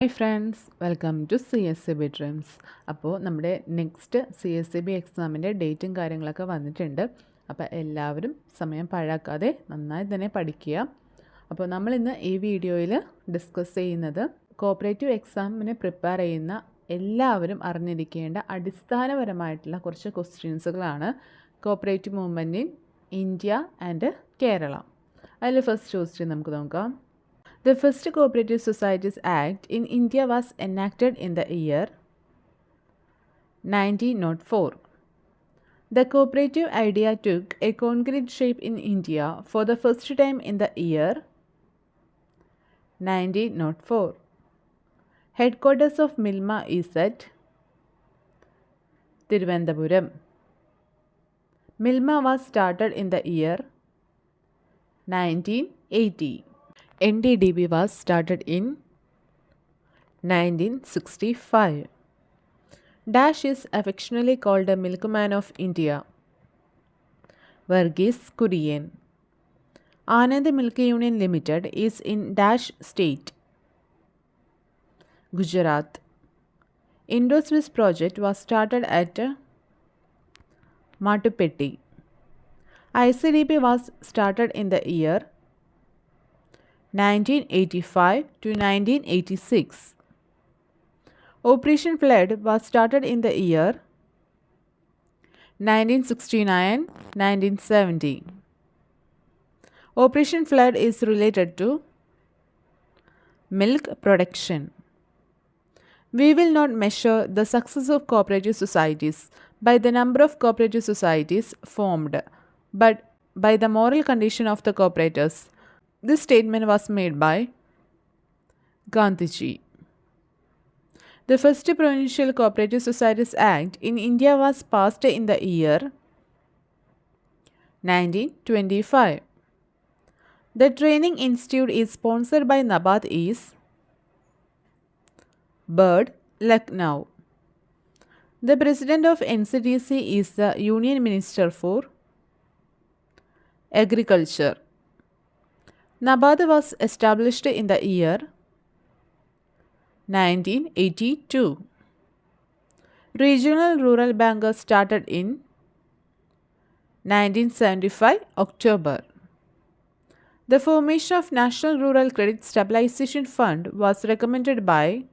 Hi friends, welcome to CSCB Dreams. അപ്പോൾ നമ്മുടെ next CSCB എക്സാമിൻ്റെ ഡേറ്റും കാര്യങ്ങളൊക്കെ വന്നിട്ടുണ്ട്. അപ്പോൾ എല്ലാവരും സമയം പാഴാക്കാതെ നന്നായി തന്നെ പഠിക്കുക. അപ്പോൾ നമ്മളിന്ന് ഈ വീഡിയോയിൽ ഡിസ്കസ് ചെയ്യുന്നത് കോപ്പറേറ്റീവ് എക്സാമിന് പ്രിപ്പയർ ചെയ്യുന്ന എല്ലാവരും അറിഞ്ഞിരിക്കേണ്ട അടിസ്ഥാനപരമായിട്ടുള്ള കുറച്ച് ക്വസ്റ്റ്യൻസുകളാണ്. Cooperative movement in India and Kerala. അതിൽ ഫസ്റ്റ് ക്വസ്റ്റ്യൻ നമുക്ക് നോക്കാം. The first Cooperative Societies Act in India was enacted in the year 1904. The cooperative idea took a concrete shape in India for the first time in the year 1904. Headquarters of Milma is at Thiruvananthapuram. Milma was started in the year 1980. NDDB was started in 1965. Dash is affectionately called the milkman of India. Verghese Kurian. Anand Milk Union Limited is in Dash state. Gujarat. Indo-Swiss project was started at Matupeti. ICDP was started in the year 1985 to 1986. Operation Flood was started in the year 1969-1970. Operation Flood is related to milk production. We will not measure the success of cooperative societies by the number of cooperative societies formed, but by the moral condition of the cooperators. This statement was made by Gandhiji. The first Provincial Cooperative Societies Act in India was passed in the year 1925. The training institute is sponsored by NABARD is Bird, Lucknow. The president of NCDC is the Union Minister for Agriculture. NABARD was established in the year 1982. Regional Rural Bank started in 1975 October. The formation of National Rural Credit Stabilization Fund was recommended by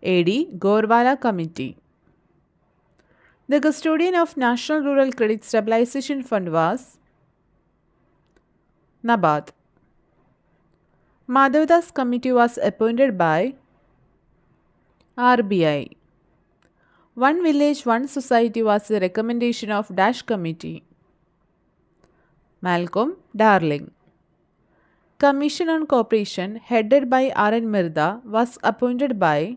A.D. Gorwala Committee. The custodian of National Rural Credit Stabilization Fund was NABARD. Madhavdas Committee was appointed by RBI. One village, one society was the recommendation of Dash Committee. Malcolm Darling. Commission on Cooperation headed by R.N. Mirda was appointed by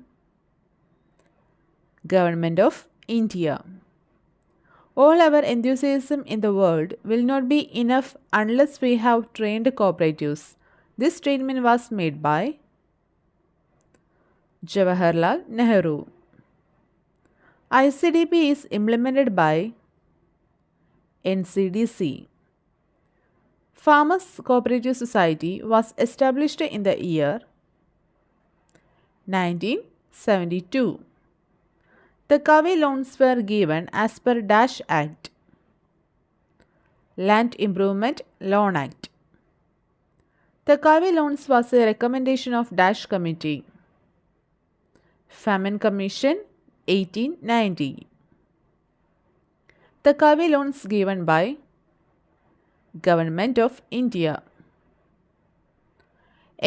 Government of India. All our enthusiasm in the world will not be enough unless we have trained cooperatives. This statement was made by Jawaharlal Nehru. ICDP is implemented by NCDC. Farmers Cooperative Society was established in the year 1972. The Kavi loans were given as per Dash Act. Land Improvement Loan Act. The Kavi loans was a recommendation of Dash Committee. Famine Commission 1890. The Kavi loans given by Government of India.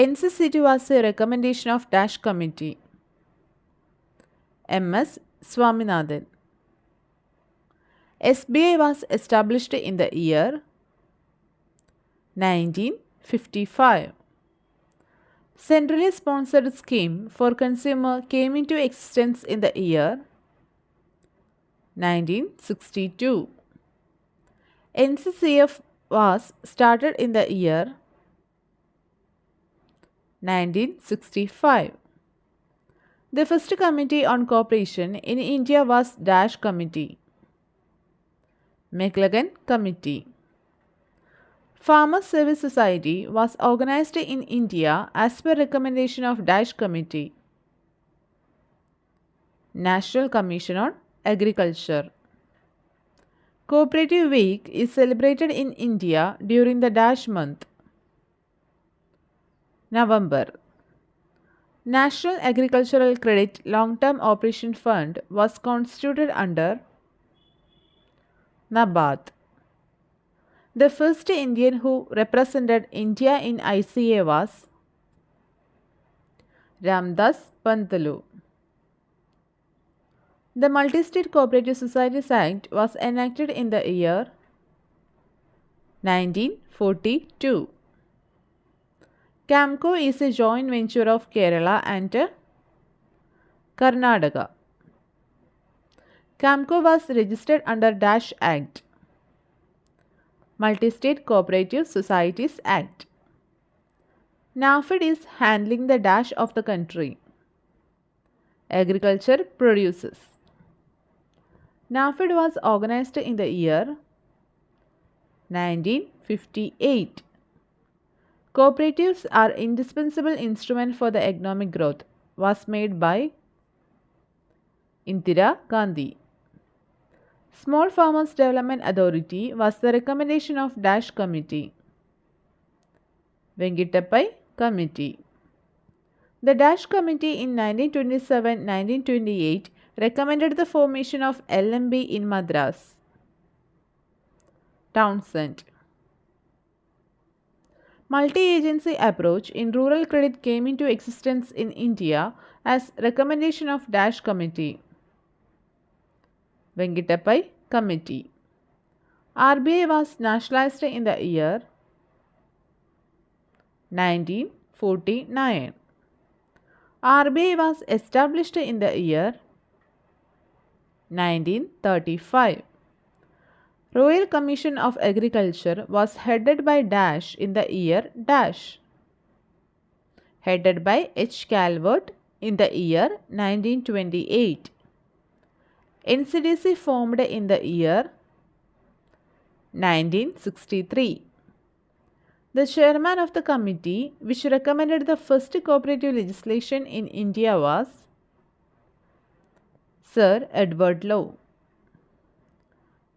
NCCT was a recommendation of Dash Committee. M.S. Swaminathan. SBI was established in the year 1955. Centrally sponsored scheme for consumer came into existence in the year 1962. NCCF was started in the year 1965. The first committee on cooperation in India was Dash Committee. McLagan Committee. Farmers Service Society was organized in India as per recommendation of Dash Committee. National Commission on Agriculture. Cooperative Week is celebrated in India during the Dash month. November. National Agricultural Credit Long-Term Operation Fund was constituted under NABARD. The first Indian who represented India in ICA was Ramdas Pantalu. The Multi-State Cooperative Societies Act was enacted in the year 1942. Camco is a joint venture of Kerala and Karnataka. Camco was registered under Dash Act. Multi-State Cooperative Societies Act. NAFED is handling the dash of the country. Agriculture produces. NAFED was organized in the year 1958. Cooperatives are indispensable instrument for the economic growth. Was made by Indira Gandhi. Small Farmers Development Authority was the recommendation of Dash Committee. Venkitappai Committee. The Dash Committee in 1927-1928 recommended the formation of LMB in Madras. Townsend. Multi-agency approach in rural credit came into existence in India as recommendation of Dash Committee. Venkitappai Committee. RBI was nationalized in the year 1949. RBI was established in the year 1935. Royal Commission of Agriculture was headed by Dash in the year Dash. Headed by H. Calvert in the year 1928. NCDC formed in the year 1963. The chairman of the committee which recommended the first cooperative legislation in India was Sir Edward Lowe.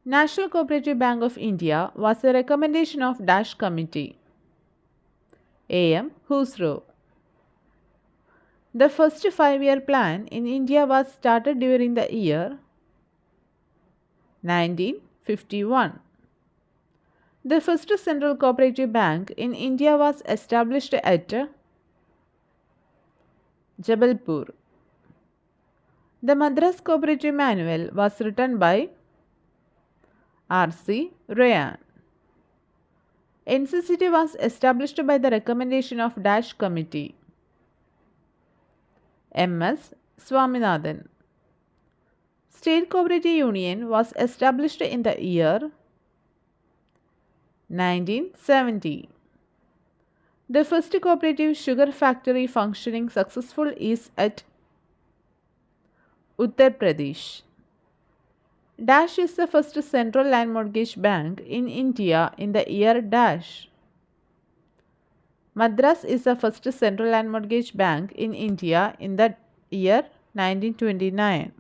National Cooperative Bank of India was a recommendation of Dash Committee. A.M. Khusro. The first 5-year plan in India was started during the year 1951. The first central cooperative bank in India was established at Jabalpur. The Madras Cooperative Manual was written by R.C. Rayan. NCCT was established by the recommendation of Dash Committee. M.S. Swaminathan. State Cooperative Union was established in the year 1970. The first cooperative sugar factory functioning successful is at Uttar Pradesh. Dash is the first central land mortgage bank in India in the year Dash. Madras is the first central land mortgage bank in India in the year 1929.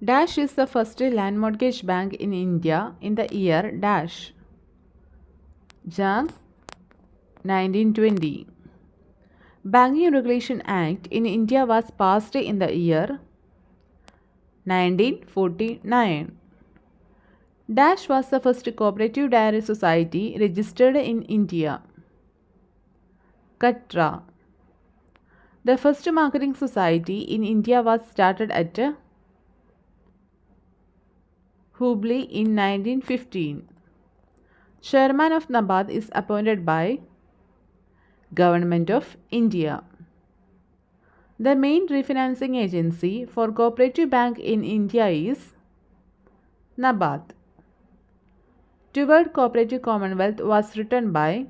Dash is the first land mortgage bank in India in the year Dash. Jan 1920. Banking Regulation Act in India was passed in the year 1949. Dash was the first cooperative dairy society registered in India. Katra. The first marketing society in India was started at Hubli in 1915. Chairman of NABARD is appointed by Government of India. The main refinancing agency for cooperative bank in India is NABARD. Toward Cooperative Commonwealth was written by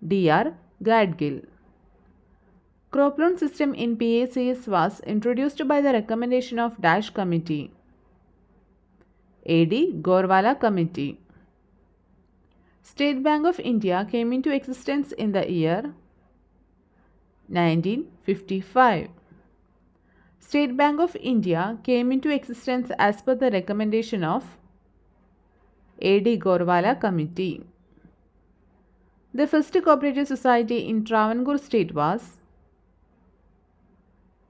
D.R. Gadgil. Crop loan system in PACS was introduced by the recommendation of Dash Committee. A.D. Gorwala Committee. State Bank of India came into existence in the year 1955. State Bank of India came into existence as per the recommendation of A.D. Gorwala Committee. The first cooperative society in Travancore state was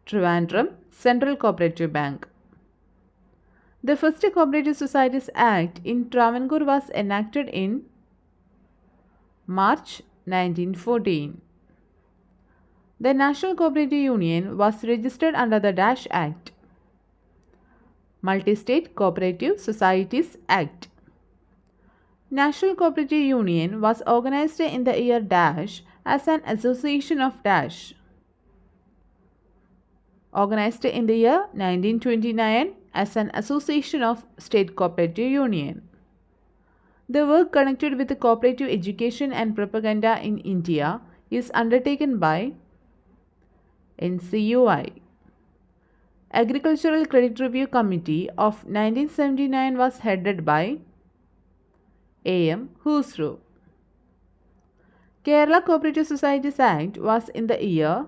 Trivandrum Central Cooperative Bank. The first Cooperative Societies Act in Travancore was enacted in March 1914. The National Cooperative Union was registered under the Dash Act. Multi-State Cooperative Societies Act. National Cooperative Union was organized in the year Dash as an association of Dash. Organized in the year 1929 as an association of State Cooperative Union. The work connected with cooperative education and propaganda in India is undertaken by NCUI. Agricultural Credit Review Committee of 1979 was headed by A.M. Husru. Kerala Cooperative Societies Act was in the year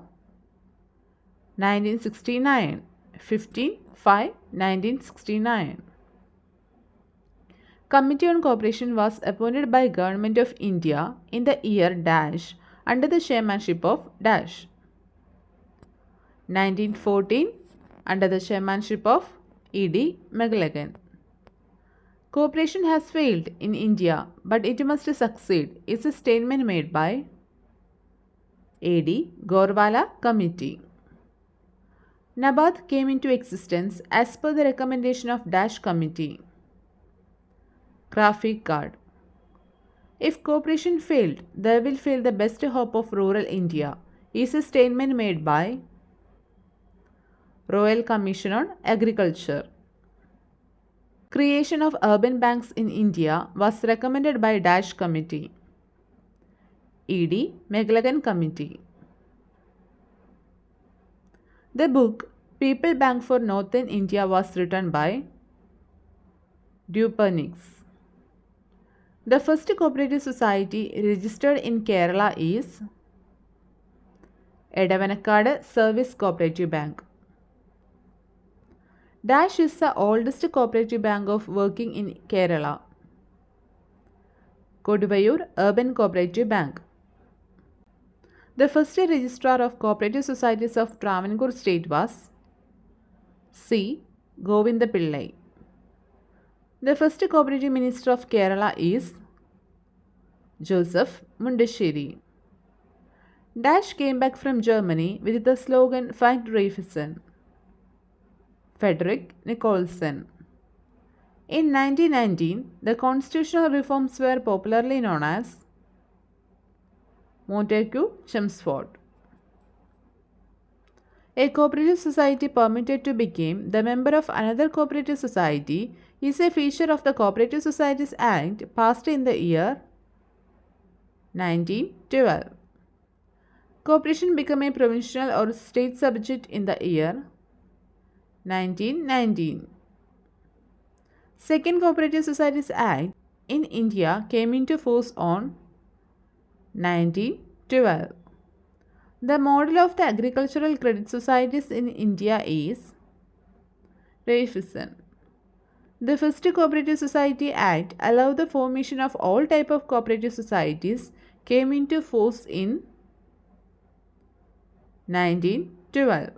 1969, 15/5/1969. Committee on Cooperation was appointed by Government of India in the year Dash under the chairmanship of Dash. 1914 under the chairmanship of E.D. McLagan. Cooperation has failed in India, but it must succeed is a statement made by A.D. Gorwala Committee. NABARD came into existence as per the recommendation of Dash Committee. Graphic card. If cooperation failed, there will fail the best hope of rural India is a statement made by Royal Commission on Agriculture. Creation of urban banks in India was recommended by Dash Committee. E.D. McLagan Committee. The book People Bank for Northern India was written by Dupernix. The first cooperative society registered in Kerala is Edavanakkad Service Cooperative Bank. Dash is the oldest cooperative bank of working in Kerala. Koduvayur Urban Cooperative Bank. The first registrar of cooperative societies of Travancore state was C. Govindapillai. The first cooperative minister of Kerala is Joseph Mundashiri. Dash came back from Germany with the slogan Fight Dreyfusson. Frederick Nicholson. In 1919, the constitutional reforms were popularly known as Montagu Chelmsford. A cooperative society permitted to become the member of another cooperative society is a feature of the Cooperative Societies Act passed in the year 1912. Cooperation became a provincial or state subject in the year 1919. Second Cooperative Societies Act in India came into force on 1912. The model of the agricultural credit societies in India is Dreyfusson. The first Cooperative Society Act allowed the formation of all type of cooperative societies came into force in 1912.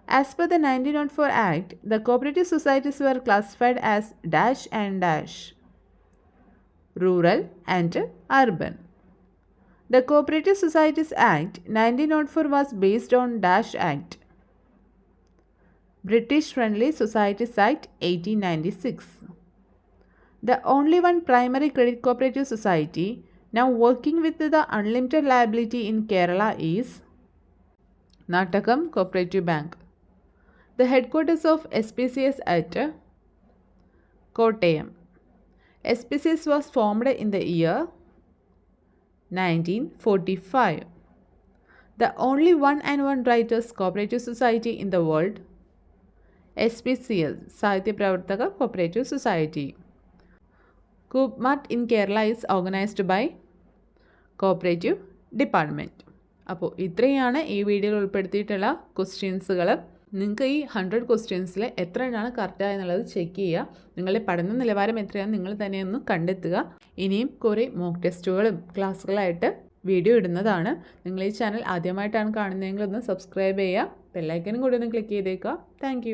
As per the 1904 Act, the cooperative societies were classified as Dash and Dash, rural and urban. The Cooperative Societies Act 1904 was based on Dash Act. British Friendly Societies Act 1896. The only one primary credit cooperative society now working with the unlimited liability in Kerala is Natakam Cooperative Bank. The headquarters of SPCS at Kottayam. SPCS was formed in the year 1945. The only one and one writers cooperative society in the world, SPCS, Sahitya Pravartaka Cooperative Society. Coopmart in Kerala is organized by Cooperative Department. അപ്പോൾ ഇത്രയാണ് ഈ വീഡിയോയിൽ ഉൾപ്പെടുത്തിയിട്ടുള്ള ക്വസ്റ്റ്യൻസുകൾ. നിങ്ങൾക്ക് ഈ 100 ക്വസ്റ്റ്യൻസിൽ എത്ര എണ്ണമാണ് കറക്റ്റായെന്നുള്ളത് check ചെയ്യുക. നിങ്ങളുടെ പഠന നിലവാരം എത്രയാണെന്ന് നിങ്ങൾ തന്നെ ഒന്ന് കണ്ടെത്തുക. ഇനിയും കുറേ മോക്ക് ടെസ്റ്റുകളും ക്ലാസ്സുകളായിട്ട് വീഡിയോ ഇടുന്നതാണ്. നിങ്ങൾ ഈ ചാനൽ ആദ്യമായിട്ടാണ് കാണുന്നതെങ്കിൽ ഒന്ന് സബ്സ്ക്രൈബ് ചെയ്യുക. ബെല്ലൈക്കനും കൂടി ഒന്ന് ക്ലിക്ക് ചെയ്തേക്കുക. താങ്ക്